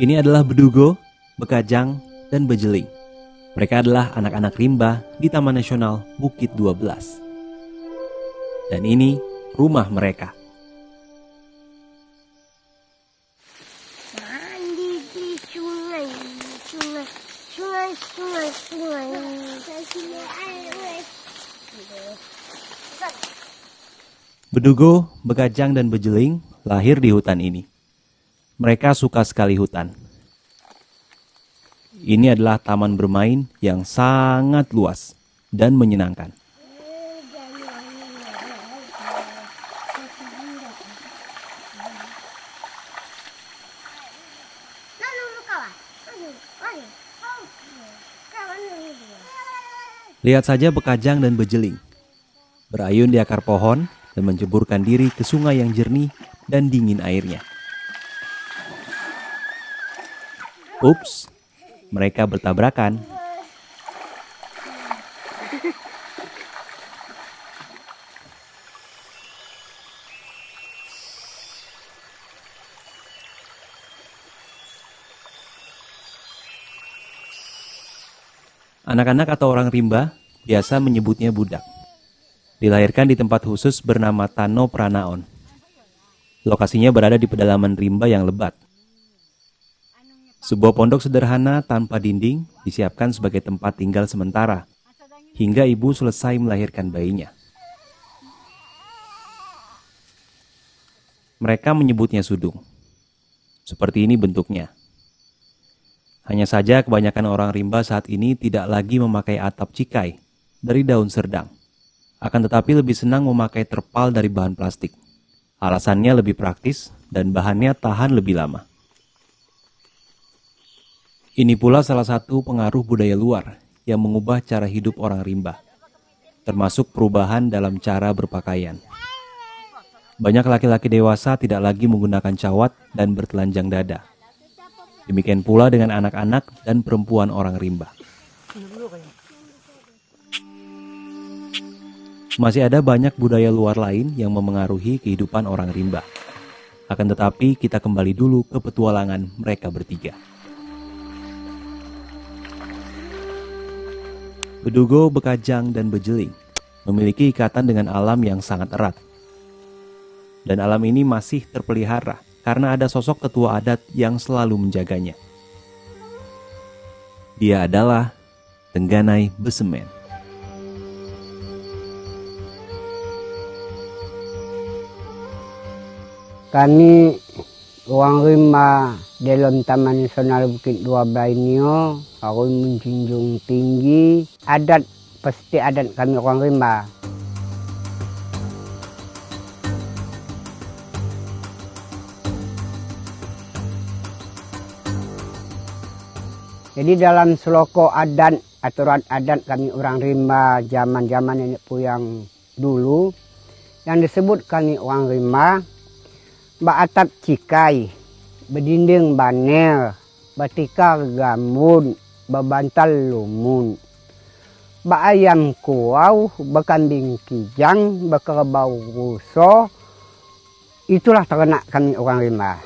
Ini adalah Bedugo, Bekajang, dan Bejeling. Mereka adalah anak-anak rimba di Taman Nasional Bukit 12. Dan ini rumah mereka. Mandi di sungai. Bedugo, Bekajang, dan Bejeling lahir di hutan ini. Mereka suka sekali hutan. Ini adalah taman bermain yang sangat luas dan menyenangkan. Lihat saja Bekajang dan Bejeling berayun di akar pohon dan menjeburkan diri ke sungai yang jernih dan dingin airnya. Ups, mereka bertabrakan. Anak-anak atau orang rimba biasa menyebutnya budak. Dilahirkan di tempat khusus bernama Tano Pranaon. Lokasinya berada di pedalaman rimba yang lebat. Sebuah pondok sederhana tanpa dinding disiapkan sebagai tempat tinggal sementara hingga ibu selesai melahirkan bayinya. Mereka menyebutnya sudung. Seperti ini bentuknya. Hanya saja kebanyakan orang rimba saat ini tidak lagi memakai atap cikai dari daun serdang. Akan tetapi lebih senang memakai terpal dari bahan plastik. Alasannya lebih praktis dan bahannya tahan lebih lama. Ini pula salah satu pengaruh budaya luar yang mengubah cara hidup orang rimba, termasuk perubahan dalam cara berpakaian. Banyak laki-laki dewasa tidak lagi menggunakan cawat dan bertelanjang dada. Demikian pula dengan anak-anak dan perempuan orang rimba. Masih ada banyak budaya luar lain yang memengaruhi kehidupan orang rimba. Akan tetapi kita kembali dulu ke petualangan mereka bertiga. Bedugo, Bekajang, dan Bejeling memiliki ikatan dengan alam yang sangat erat. Dan alam ini masih terpelihara karena ada sosok tetua adat yang selalu menjaganya. Dia adalah Tengganai Besemen. Kami orang rimba dalam Taman Nasional Bukit 12 ini harus menjunjung tinggi adat, pasti adat kami orang rimba. Jadi dalam seloko adat, aturan adat kami orang rimba zaman-zaman nenek puyang dulu, yang disebut kami orang rimba, atap cikai, bedinding banel, batikar gambut, babantal lumun, ayam kuau, bakambing kijang, kerbau ruso, itulah ternak kami orang rimba.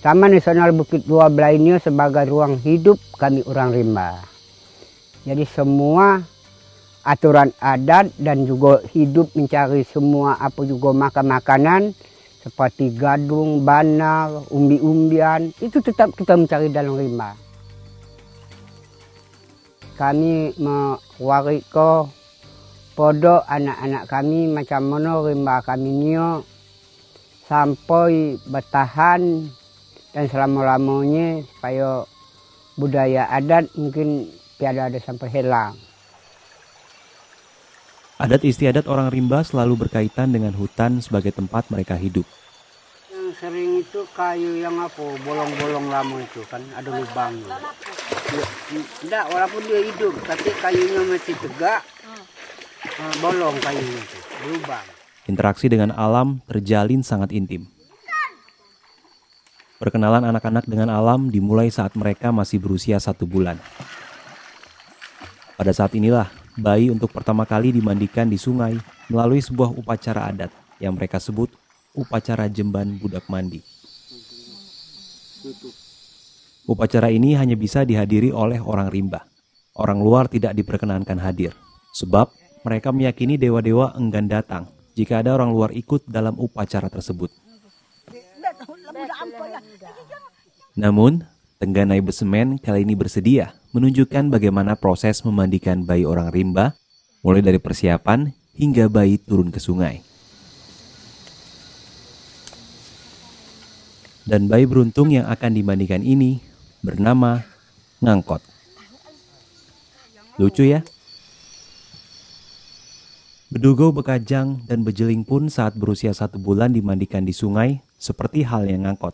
Taman Nasional Bukit 12 ini sebagai ruang hidup kami orang rimba. Jadi semua aturan adat dan juga hidup mencari semua apa juga makan-makanan seperti gadung, banar, umbi-umbian, itu tetap kita mencari dalam rimba. Kami mewarik ke podo anak-anak kami macam mana rimba kami ini sampai bertahan dan selama-lamanya supaya budaya adat mungkin tiada ada sampai hilang. Adat istiadat orang rimba selalu berkaitan dengan hutan sebagai tempat mereka hidup. Yang sering itu kayu yang apa, bolong-bolong lama itu kan, ada lubangnya. Tidak, walaupun dia hidup, tapi kayunya masih tegak, bolong kayunya itu, lubang. Interaksi dengan alam terjalin sangat intim. Perkenalan anak-anak dengan alam dimulai saat mereka masih berusia 1 bulan. Pada saat inilah, bayi untuk pertama kali dimandikan di sungai melalui sebuah upacara adat yang mereka sebut upacara Jemban Budak Mandi. Upacara ini hanya bisa dihadiri oleh orang rimba. Orang luar tidak diperkenankan hadir, sebab mereka meyakini dewa-dewa enggan datang jika ada orang luar ikut dalam upacara tersebut. Namun, Tengganai Besemen kali ini bersedia menunjukkan bagaimana proses memandikan bayi orang rimba, mulai dari persiapan hingga bayi turun ke sungai. Dan bayi beruntung yang akan dimandikan ini bernama Ngangkot. Lucu ya? Bedugo, Bekajang, dan Bejeling pun saat berusia 1 bulan dimandikan di sungai seperti halnya Ngangkot.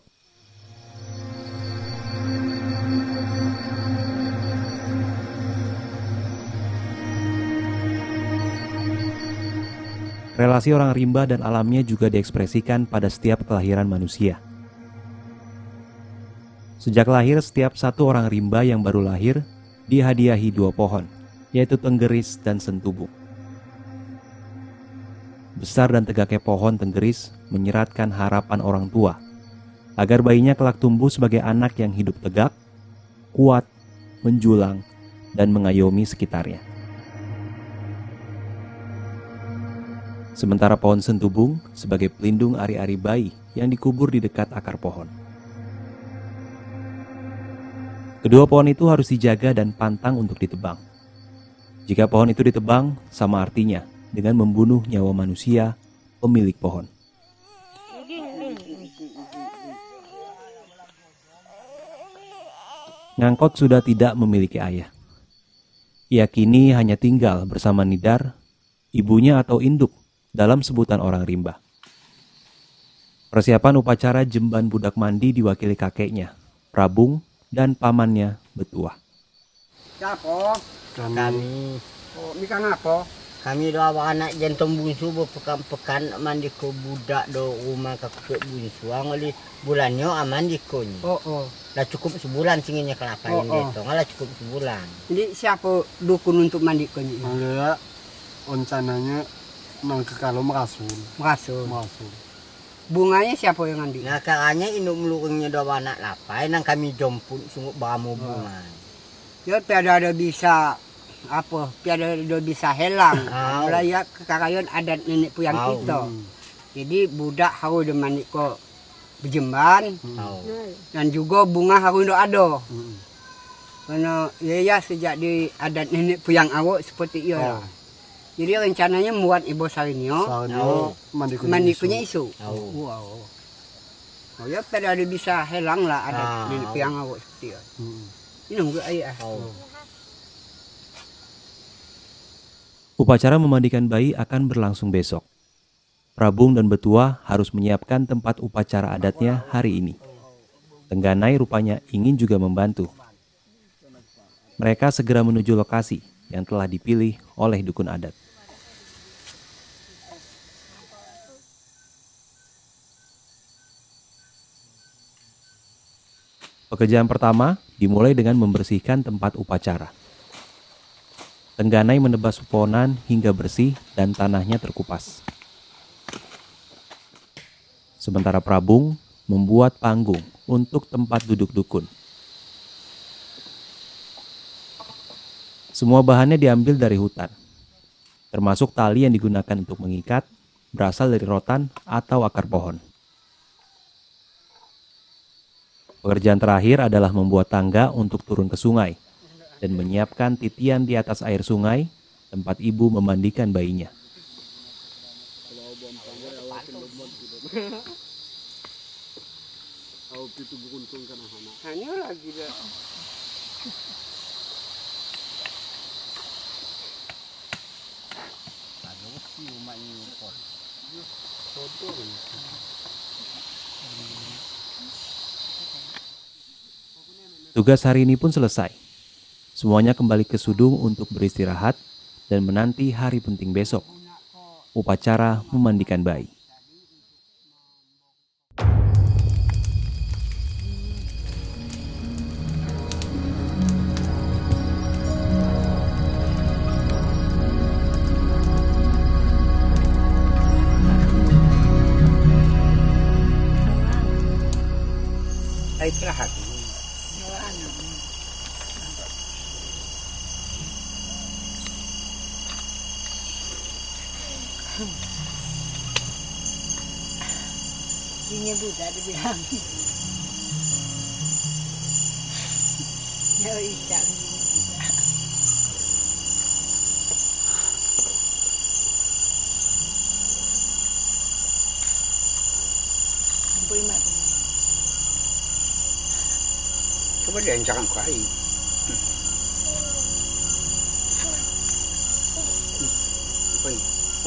Relasi orang rimba dan alamnya juga diekspresikan pada setiap kelahiran manusia. Sejak lahir, setiap satu orang rimba yang baru lahir dihadiahi 2 pohon, yaitu Tenggeris dan Sentubung. Besar dan tegaknya pohon Tenggeris menyeratkan harapan orang tua agar bayinya kelak tumbuh sebagai anak yang hidup tegak, kuat, menjulang, dan mengayomi sekitarnya. Sementara pohon Sentubung sebagai pelindung ari-ari bayi yang dikubur di dekat akar pohon. Kedua pohon itu harus dijaga dan pantang untuk ditebang. Jika pohon itu ditebang, sama artinya dengan membunuh nyawa manusia, pemilik pohon. Ngangkot sudah tidak memiliki ayah. Ia kini hanya tinggal bersama Nidar, ibunya atau induk, dalam sebutan orang rimba. Persiapan upacara jemban budak mandi diwakili kakeknya, Prabung, dan pamannya, Betuah. Siapa? Kami Oh, ini kan apa? kami dua anak jantung bungsu berpekan-pekan mandi ke budak do rumah kakek bungsu angoli bulannya aman di konyi. Oh. Dah cukup sebulan singinya kelapa Oh, ini oh. itu ngalah cukup sebulan. Jadi siapa dukun untuk mandi konyol? Ada rencananya nang ke kalau merasul. Bunganya siapa yang mandi? Nah karanya induk melurungnya dua anak lapai nang kami jomput sungguh beramu bunga. Ya tiada ada bisa apa? Tiada ada bisa helang. Oh. Mulai kekayaan adat nenek puyang Oh. kita. Jadi budak harus mandi kok berjemban Tahu. dan juga bunga harus ada. Karena ya sejak di adat nenek puyang awak seperti itu lah. Jadi rencananya membuat Ibu Sarinyo Soalnya mandi punya isu. Tahu. Wow. Oh ya pada ada bisa helang lah adat Ah. nenek puyang awak seperti itu. Ini nunggu ayah. Tahu. Upacara memandikan bayi akan berlangsung besok. Prabung dan Betuah harus menyiapkan tempat upacara adatnya hari ini. Tengganai rupanya ingin juga membantu. Mereka segera menuju lokasi yang telah dipilih oleh dukun adat. Pekerjaan pertama dimulai dengan membersihkan tempat upacara. Tengganai menebas pepohonan hingga bersih dan tanahnya terkupas. Sementara Prabung membuat panggung untuk tempat duduk dukun. Semua bahannya diambil dari hutan, termasuk tali yang digunakan untuk mengikat, berasal dari rotan atau akar pohon. Pekerjaan terakhir adalah membuat tangga untuk turun ke sungai dan menyiapkan titian di atas air sungai tempat ibu memandikan bayinya. Hanya lagi dah. Tugas hari ini pun selesai. Semuanya kembali ke Sudung untuk beristirahat dan menanti hari penting besok, upacara memandikan bayi. Istirahat. Ini Buddha dibilang. Ya Ida. Boy mati. Coba dia jangan kuai.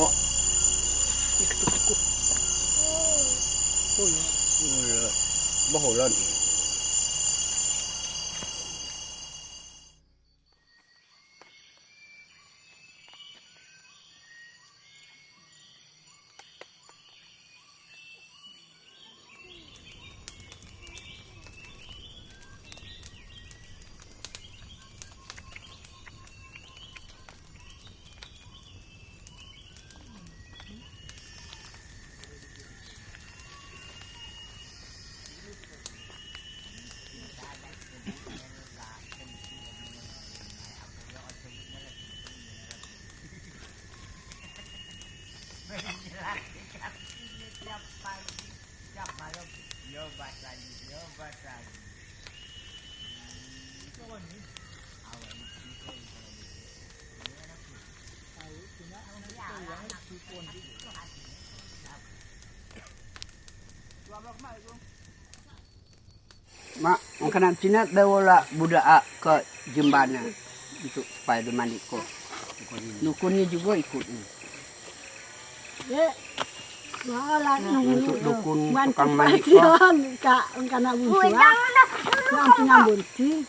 Oh. Bahulan. Mak, makanan Cina bawa budak ke jembana untuk supaya dimandi kok. Dukunnya juga ikut nih. Ya. Malah Untuk dukun tukang mandi kok. Bantuan Kak, kana busuan. Nanti nyambut sih.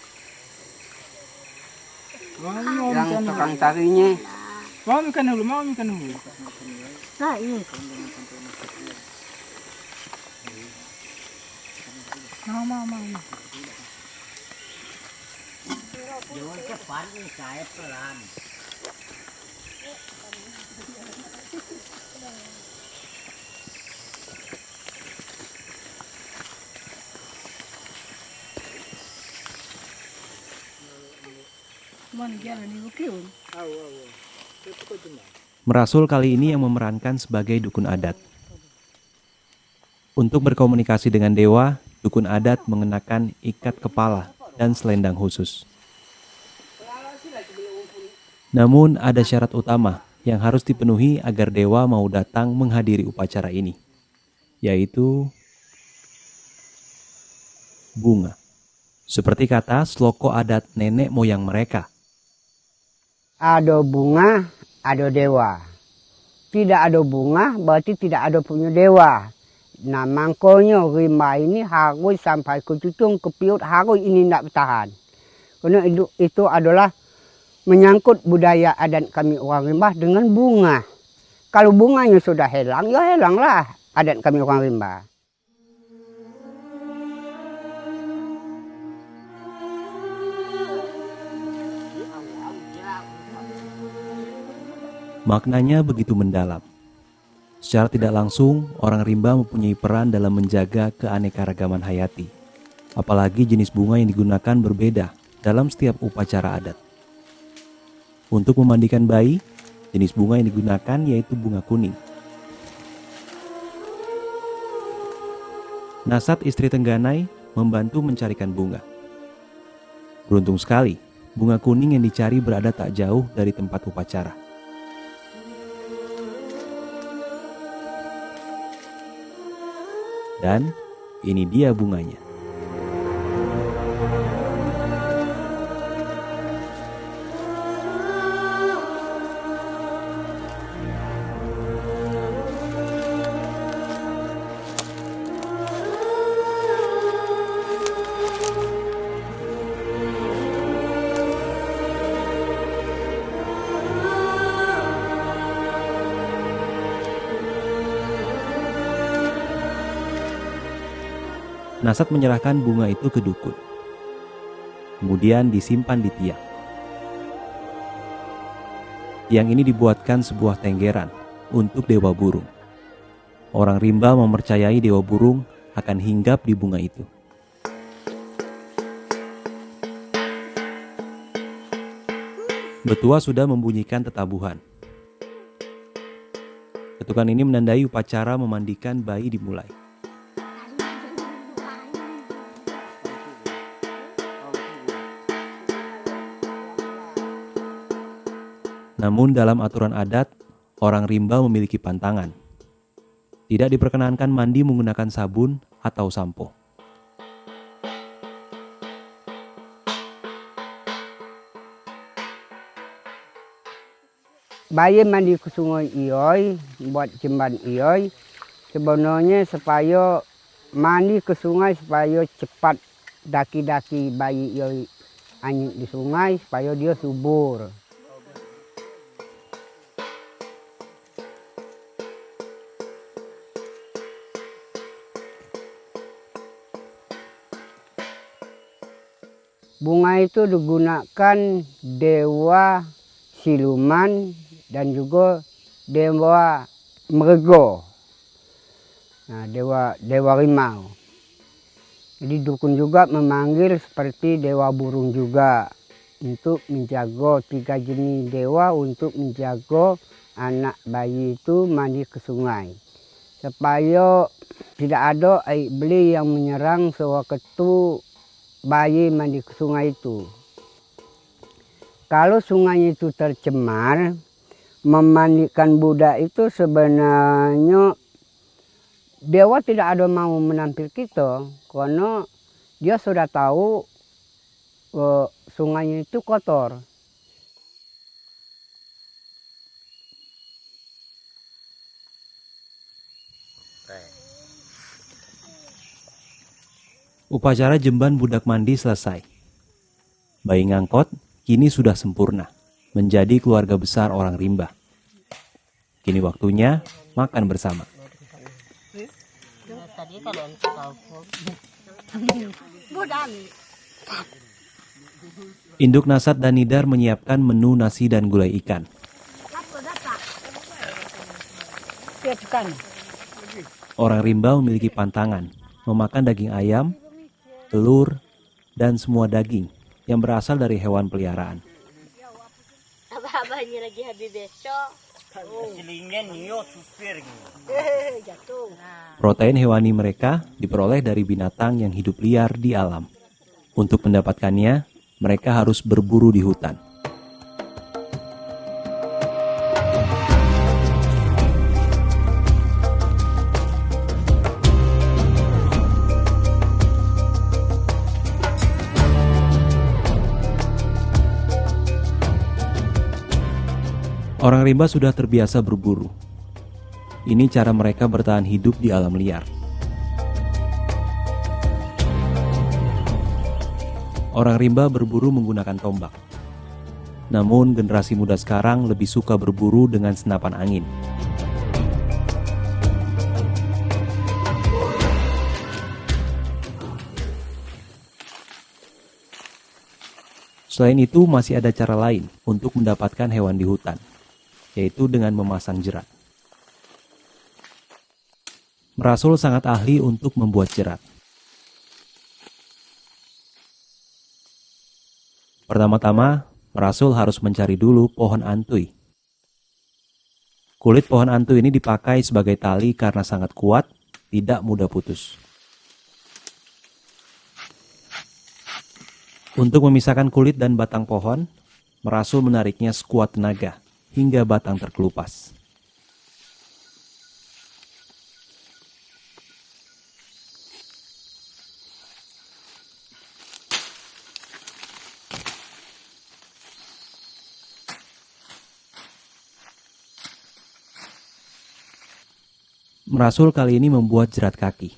Yang tukang tarinya. Mau makan dulu. Nah, ini. Mau. Jangan cepat nih, saya pelan. Cuman jalan di Bukiun. Merasul kali ini yang memerankan sebagai dukun adat. Untuk berkomunikasi dengan dewa, dukun adat mengenakan ikat kepala dan selendang khusus. Namun ada syarat utama yang harus dipenuhi agar dewa mau datang menghadiri upacara ini, yaitu bunga. Seperti kata sloko adat nenek moyang mereka. Ada bunga, ada dewa. Tidak ada bunga, berarti tidak ada punya dewa. Nah, makanya rimba ini harus sampai ke cucung, ke piut, harus ini tidak bertahan. Karena itu adalah menyangkut budaya adat kami orang rimba dengan bunga. Kalau bunganya sudah hilang, ya hilanglah adat kami orang rimba. Maknanya begitu mendalam. Secara tidak langsung, orang rimba mempunyai peran dalam menjaga keanekaragaman hayati. Apalagi jenis bunga yang digunakan berbeda dalam setiap upacara adat. Untuk memandikan bayi, jenis bunga yang digunakan yaitu bunga kuning. Nasat istri Tengganai membantu mencarikan bunga. Beruntung sekali, bunga kuning yang dicari berada tak jauh dari tempat upacara. Dan ini dia bunganya. Nasat menyerahkan bunga itu ke dukun. Kemudian disimpan di tiang. Tiang ini dibuatkan sebuah tenggeran untuk dewa burung. Orang rimba mempercayai dewa burung akan hinggap di bunga itu. Betua sudah membunyikan tetabuhan. Pertunjukan ini menandai upacara memandikan bayi dimulai. Namun dalam aturan adat, orang rimba memiliki pantangan. Tidak diperkenankan mandi menggunakan sabun atau sampo. Bayi mandi ke sungai ioi, buat jemban ioi, sebenarnya supaya mandi ke sungai supaya cepat daki-daki bayi ioi anyut di sungai supaya dia subur. Bunga itu digunakan dewa siluman dan juga dewa merego, nah, dewa rimau. Jadi dukun juga memanggil seperti dewa burung juga untuk menjaga 3 jenis dewa untuk menjaga anak bayi itu mandi ke sungai supaya tidak ada air beli yang menyerang sewaktu bayi mandi ke sungai itu. Kalau sungai itu tercemar, memandikan budak itu sebenarnya dewa tidak ada mau menampil kita karena dia sudah tahu sungai itu kotor. Upacara jemban budak mandi selesai. Bayi ngangkot kini sudah sempurna, menjadi keluarga besar orang rimba. Kini waktunya makan bersama. Induk Nasat dan Nidar menyiapkan menu nasi dan gulai ikan. Orang rimba memiliki pantangan, memakan daging ayam, telur, dan semua daging yang berasal dari hewan peliharaan. Abah-abahnya lagi habis besok. Protein hewani mereka diperoleh dari binatang yang hidup liar di alam. Untuk mendapatkannya, mereka harus berburu di hutan. Orang rimba sudah terbiasa berburu. Ini cara mereka bertahan hidup di alam liar. Orang rimba berburu menggunakan tombak. Namun generasi muda sekarang lebih suka berburu dengan senapan angin. Selain itu masih ada cara lain untuk mendapatkan hewan di hutan, yaitu dengan memasang jerat. Merasul sangat ahli untuk membuat jerat. Pertama-tama, Merasul harus mencari dulu pohon antui. Kulit pohon antui ini dipakai sebagai tali karena sangat kuat, tidak mudah putus. Untuk memisahkan kulit dan batang pohon, Merasul menariknya sekuat tenaga hingga batang terkelupas. Merasul kali ini membuat jerat kaki.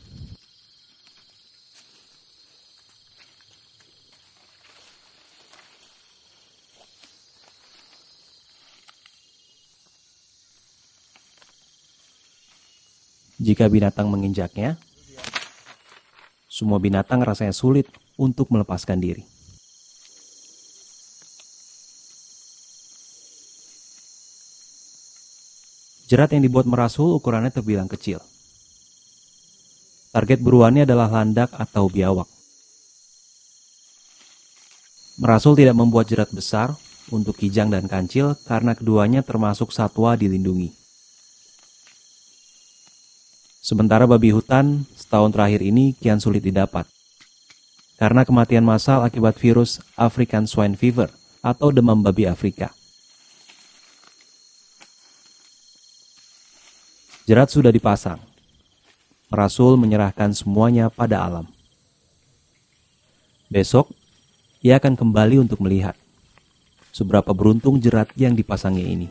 Jika binatang menginjaknya, semua binatang rasanya sulit untuk melepaskan diri. Jerat yang dibuat Merasul ukurannya terbilang kecil. Target buruannya adalah landak atau biawak. Merasul tidak membuat jerat besar untuk kijang dan kancil karena keduanya termasuk satwa dilindungi. Sementara babi hutan setahun terakhir ini kian sulit didapat karena kematian massal akibat virus African Swine Fever atau demam babi Afrika. Jerat sudah dipasang. Merasul menyerahkan semuanya pada alam. Besok, ia akan kembali untuk melihat seberapa beruntung jerat yang dipasangnya ini.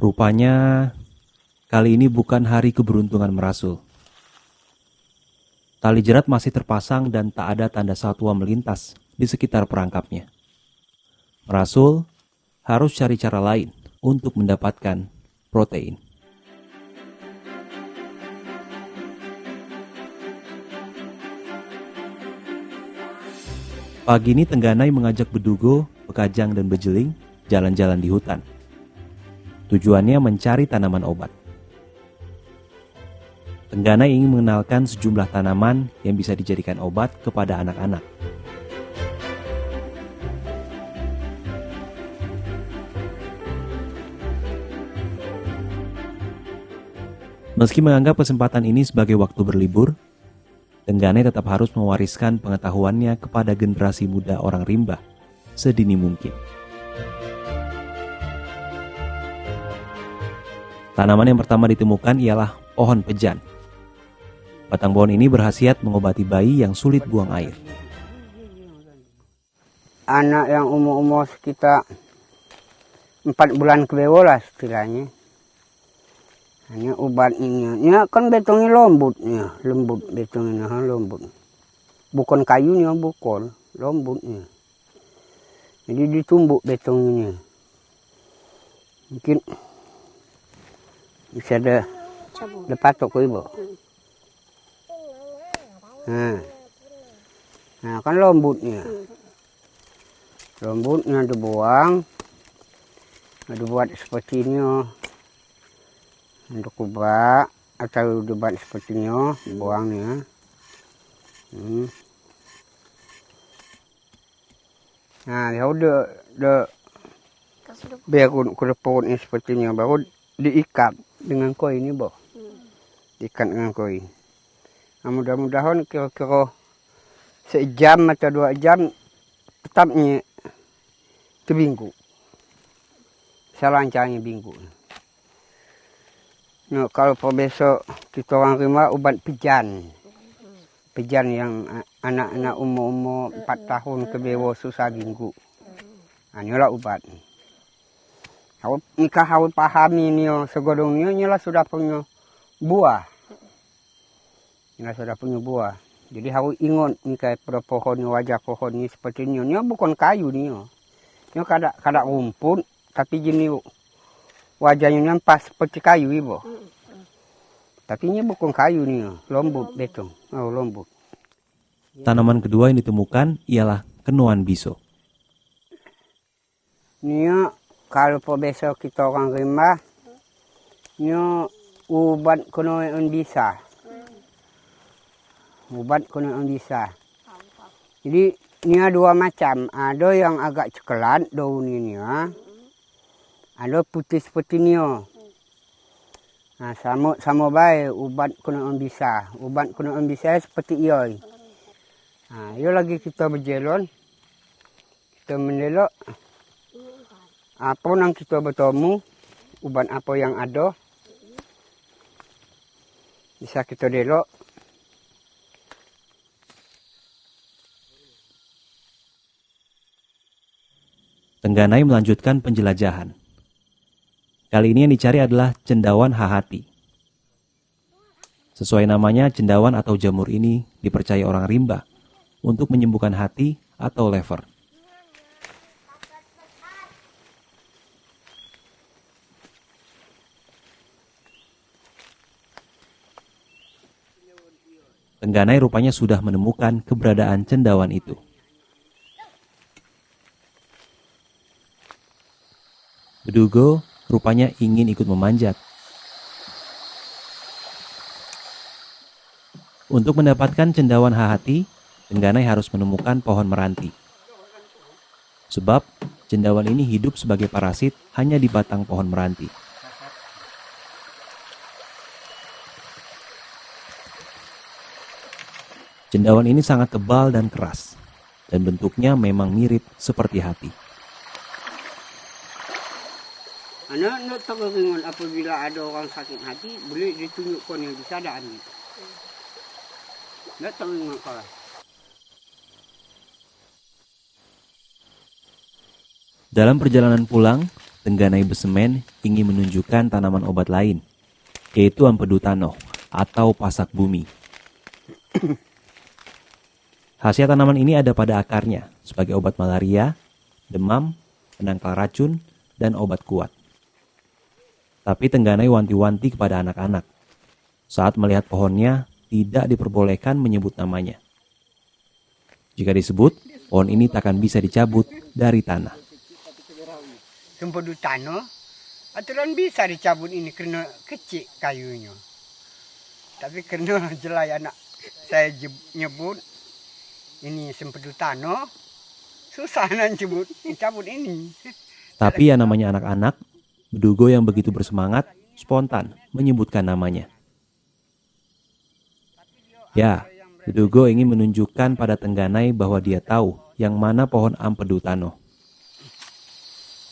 Rupanya, kali ini bukan hari keberuntungan Merasul. Tali jerat masih terpasang dan tak ada tanda satwa melintas di sekitar perangkapnya. Merasul harus cari cara lain untuk mendapatkan protein. Pagi ini Tengganai mengajak Bedugo, Bekajang, dan Bejeling jalan-jalan di hutan. Tujuannya mencari tanaman obat. Tengganai ingin mengenalkan sejumlah tanaman yang bisa dijadikan obat kepada anak-anak. Meski menganggap kesempatan ini sebagai waktu berlibur, Tengganai tetap harus mewariskan pengetahuannya kepada generasi muda orang rimba sedini mungkin. Tanaman yang pertama ditemukan ialah pohon pejan. Batang pohon ini berkhasiat mengobati bayi yang sulit buang air. Anak yang umur sekitar 4 bulan ke bawah lah istilahnya. Hanya obatnya. Ya kan betongnya lembutnya. Lembut betongnya lembut. Bukan kayunya, bukan. Lembutnya. Jadi ditumbuk betongnya. Mungkin bisa ada patok ke ibu. Nah kan lembutnya. Lembutnya dibuang. Dibuat seperti ini. Untuk kubak atau dibuat seperti ini. Dibuangnya. Nah ya udah biar kuda seperti ini. Baru diikat dengan koin ini, boh. Diikat dengan koin. Nah, mudah-mudahan kira-kira sejam atau 2 jam tetapnya terbinggu. Selancarnya binggu. Nah, kalau besok kita orang terima obat pejan. Pejan yang anak-anak umur 4 tahun ke bawah susah binggu. Nah, inilah obat. Nikah harus pahami ni segodong ni lah sudah punya buah. Inilah sudah punya buah. Jadi harus ingat nikah pada pohon wajah pohon ni seperti ni. Ni bukan kayu ni. Ni kada rumput tapi jenis wajahnya ni pas seperti kayu ibu. Tapi ni bukan kayu ni, lembut betong. Oh lembut. Tanaman kedua yang ditemukan ialah kenuan biso. Ni kalau besok kita orang rimba, ni ubat kenuan bisa. Ubat kenuan bisa. Jadi ni ada 2 macam. Ada yang agak coklat daun ini. Ada putih seperti ni. Nah, sama baik ubat kenuan bisa. Ubat kenuan bisa seperti ia. Nah, ia lagi kita berjalan. Kita menelok. Apa yang kita bertemu, ubat apa yang ada, bisa kita delok. Tengganai melanjutkan penjelajahan. Kali ini yang dicari adalah cendawan hahati. Sesuai namanya, cendawan atau jamur ini dipercaya orang rimba untuk menyembuhkan hati atau lever. Tengganai rupanya sudah menemukan keberadaan cendawan itu. Bedugo rupanya ingin ikut memanjat. Untuk mendapatkan cendawan hahati, Tengganai harus menemukan pohon meranti. Sebab cendawan ini hidup sebagai parasit hanya di batang pohon meranti. Cendawan ini sangat tebal dan keras, dan bentuknya memang mirip seperti hati. Anak tahu dengan apabila ada orang sakit hati, boleh ditunjukkan yang di sadaan. Nggak tahu dengan kalah. Dalam perjalanan pulang, Tengganai Besemen ingin menunjukkan tanaman obat lain, yaitu Ampedu Tanoh atau pasak bumi. Khasiat tanaman ini ada pada akarnya sebagai obat malaria, demam, penangkal racun, dan obat kuat. Tapi Tengganai wanti-wanti kepada anak-anak. Saat melihat pohonnya, tidak diperbolehkan menyebut namanya. Jika disebut, pohon ini takkan bisa dicabut dari tanah. Ampedu Tanoh, aturan bisa dicabut ini karena kecil kayunya. Tapi karena jelai anak saya nyebut, ini Ampedu Tanoh, susah nak cabut ini. Tapi yang namanya anak-anak, Bedugo yang begitu bersemangat, spontan menyebutkan namanya. Ya, Bedugo ingin menunjukkan pada Tengganai bahwa dia tahu yang mana pohon Ampedu Tanoh.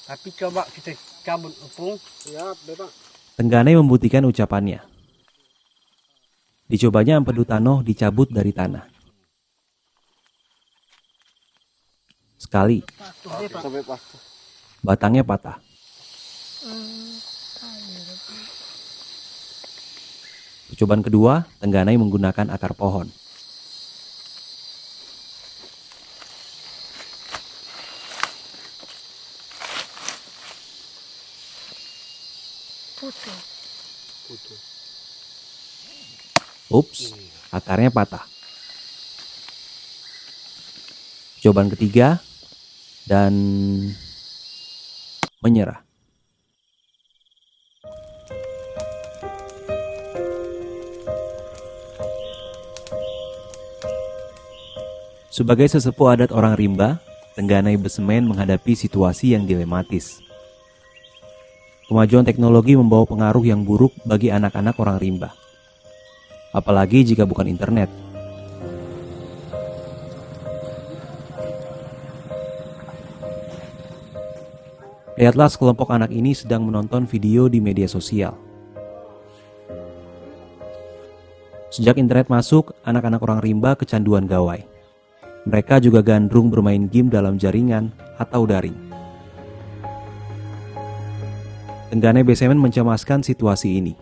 Tapi coba kita cabut upung. Ya, Bapak. Tengganai membuktikan ucapannya. Dicobanya Ampedu Tanoh dicabut dari tanah. Sekali, Sampai pas. batangnya patah. Percobaan kedua, Tengganai menggunakan akar pohon. Ups, akarnya patah. Percobaan ketiga, dan menyerah. Sebagai sesepuh adat orang rimba, Tengganai Besemen menghadapi situasi yang dilematis. Kemajuan teknologi membawa pengaruh yang buruk bagi anak-anak orang rimba. Apalagi jika bukan internet. Lihatlah sekelompok anak ini sedang menonton video di media sosial. Sejak internet masuk, anak-anak orang rimba kecanduan gawai. Mereka juga gandrung bermain game dalam jaringan atau daring. Tengganai Besemen mencemaskan situasi ini.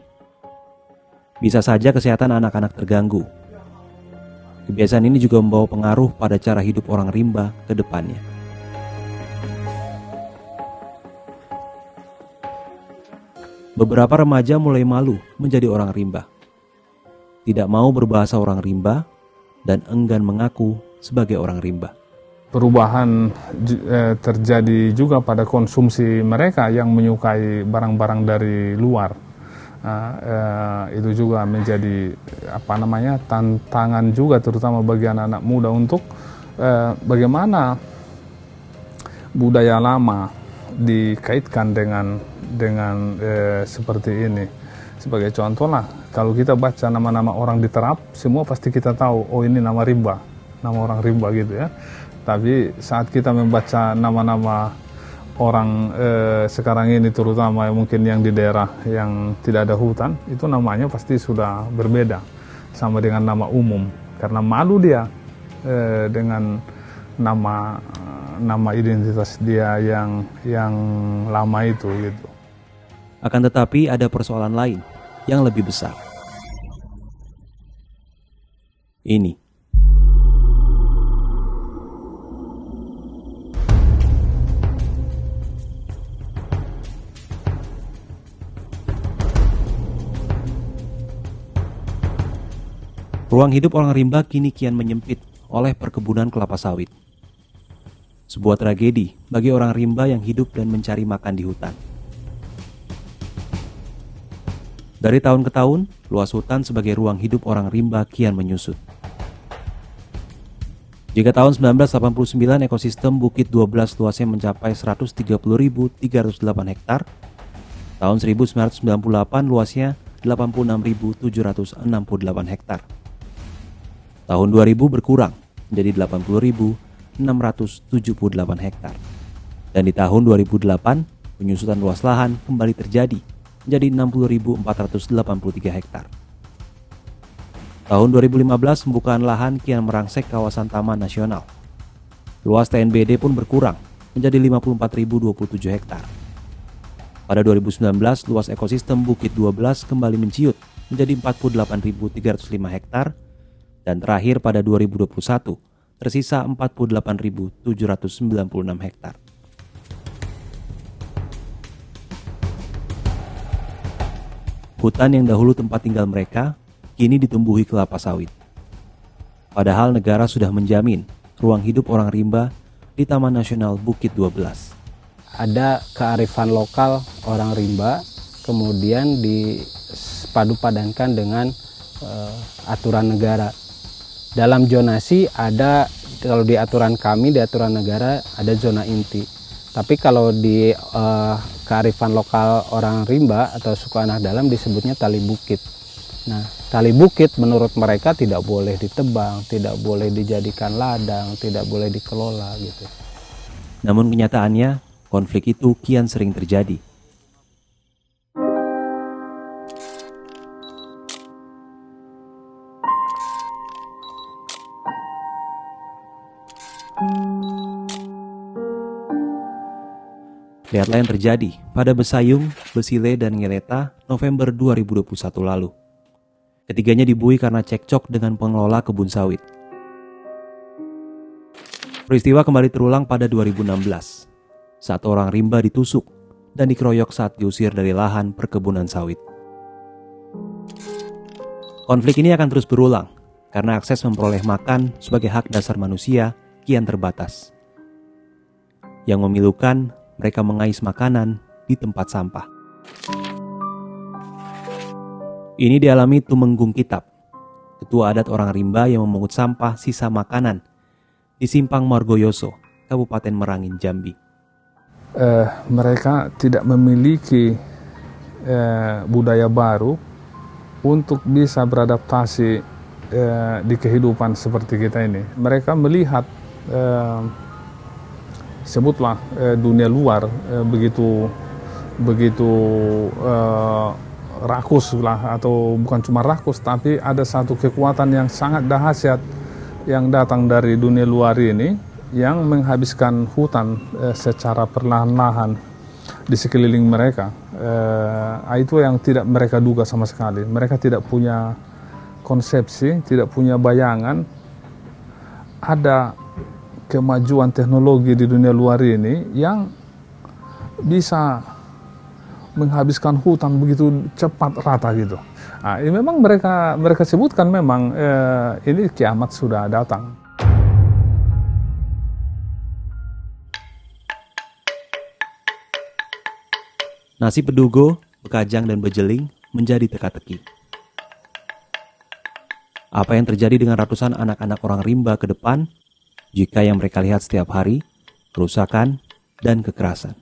Bisa saja kesehatan anak-anak terganggu. Kebiasaan ini juga membawa pengaruh pada cara hidup orang rimba ke depannya. Beberapa remaja mulai malu menjadi orang rimba. Tidak mau berbahasa orang rimba dan enggan mengaku sebagai orang rimba. Perubahan terjadi juga pada konsumsi mereka yang menyukai barang-barang dari luar. Itu juga menjadi tantangan juga terutama bagi anak-anak muda untuk bagaimana budaya lama dikaitkan dengan seperti ini. Sebagai contoh lah, kalau kita baca nama-nama orang di Terap, semua pasti kita tahu, oh ini nama rimba, nama orang rimba gitu ya. Tapi saat kita membaca nama-nama orang sekarang ini, terutama mungkin yang di daerah yang tidak ada hutan, itu namanya pasti sudah berbeda sama dengan nama umum. Karena malu dia dengan nama identitas dia yang lama itu gitu. Akan tetapi ada persoalan lain yang lebih besar. Ini. Ruang hidup orang rimba kini kian menyempit oleh perkebunan kelapa sawit. Sebuah tragedi bagi orang rimba yang hidup dan mencari makan di hutan. Dari tahun ke tahun, luas hutan sebagai ruang hidup orang rimba kian menyusut. Jika tahun 1989 ekosistem Bukit 12 luasnya mencapai 130.308 hektar, tahun 1998 luasnya 86.768 hektar. Tahun 2000 berkurang menjadi 80.678 hektar. Dan di tahun 2008, penyusutan luas lahan kembali terjadi menjadi 60.483 hektar. Tahun 2015, pembukaan lahan kian merangsek kawasan Taman Nasional. Luas TNBD pun berkurang menjadi 54.027 hektar. Pada 2019, luas ekosistem Bukit 12 kembali menciut menjadi 48.305 hektar, dan terakhir pada 2021 tersisa 48.796 hektar. Hutan yang dahulu tempat tinggal mereka kini ditumbuhi kelapa sawit. Padahal negara sudah menjamin ruang hidup orang rimba di Taman Nasional Bukit 12. Ada kearifan lokal orang rimba, kemudian dipadu-padankan dengan aturan negara. Dalam zonasi ada, kalau di aturan kami, di aturan negara ada zona inti. Tapi kalau di kearifan lokal orang rimba atau suku anak dalam disebutnya tali bukit. Nah, tali bukit menurut mereka tidak boleh ditebang, tidak boleh dijadikan ladang, tidak boleh dikelola gitu. Namun kenyataannya, konflik itu kian sering terjadi. Lihatlah yang terjadi pada Besayung, Besile, dan Ngeleta November 2021 lalu. Ketiganya dibuai karena cekcok dengan pengelola kebun sawit. Peristiwa kembali terulang pada 2016, saat orang rimba ditusuk dan dikeroyok saat diusir dari lahan perkebunan sawit. Konflik ini akan terus berulang, karena akses memperoleh makan sebagai hak dasar manusia kian terbatas. Yang memilukan, mereka mengais makanan di tempat sampah. Ini dialami Tumenggung Kitab, ketua adat orang rimba yang memungut sampah sisa makanan di Simpang Margoyoso, Kabupaten Merangin, Jambi. Mereka tidak memiliki budaya baru untuk bisa beradaptasi di kehidupan seperti kita ini. Mereka melihat sebutlah dunia luar begitu rakus lah, atau bukan cuma rakus, tapi ada satu kekuatan yang sangat dahsyat yang datang dari dunia luar ini yang menghabiskan hutan secara perlahan-lahan di sekeliling mereka. Itu yang tidak mereka duga sama sekali. Mereka tidak punya konsepsi, tidak punya bayangan ada kemajuan teknologi di dunia luar ini yang bisa menghabiskan hutan begitu cepat rata gitu. Nah, ini memang mereka sebutkan memang ini kiamat sudah datang. Nasib Bedugo, Bekajang, dan Bejeling menjadi teka-teki. Apa yang terjadi dengan ratusan anak-anak orang rimba ke depan jika yang mereka lihat setiap hari, kerusakan dan kekerasan?